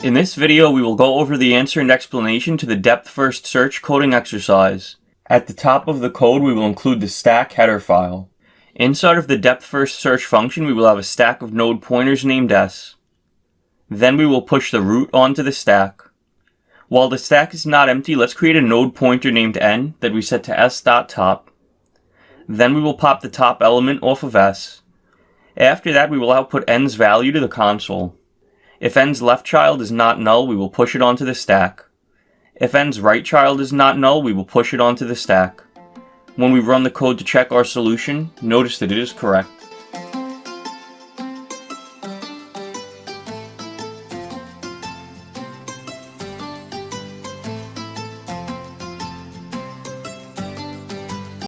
In this video, we will go over the answer and explanation to the depth-first search coding exercise. At the top of the code, we will include the stack header file. Inside of the depth-first search function, we will have a stack of node pointers named S. Then we will push the root onto the stack. While the stack is not empty, let's create a node pointer named N that we set to s.top. Then we will pop the top element off of S. After that, we will output N's value to the console. If N's left child is not null, we will push it onto the stack. If N's right child is not null, we will push it onto the stack. When we run the code to check our solution, notice that it is correct.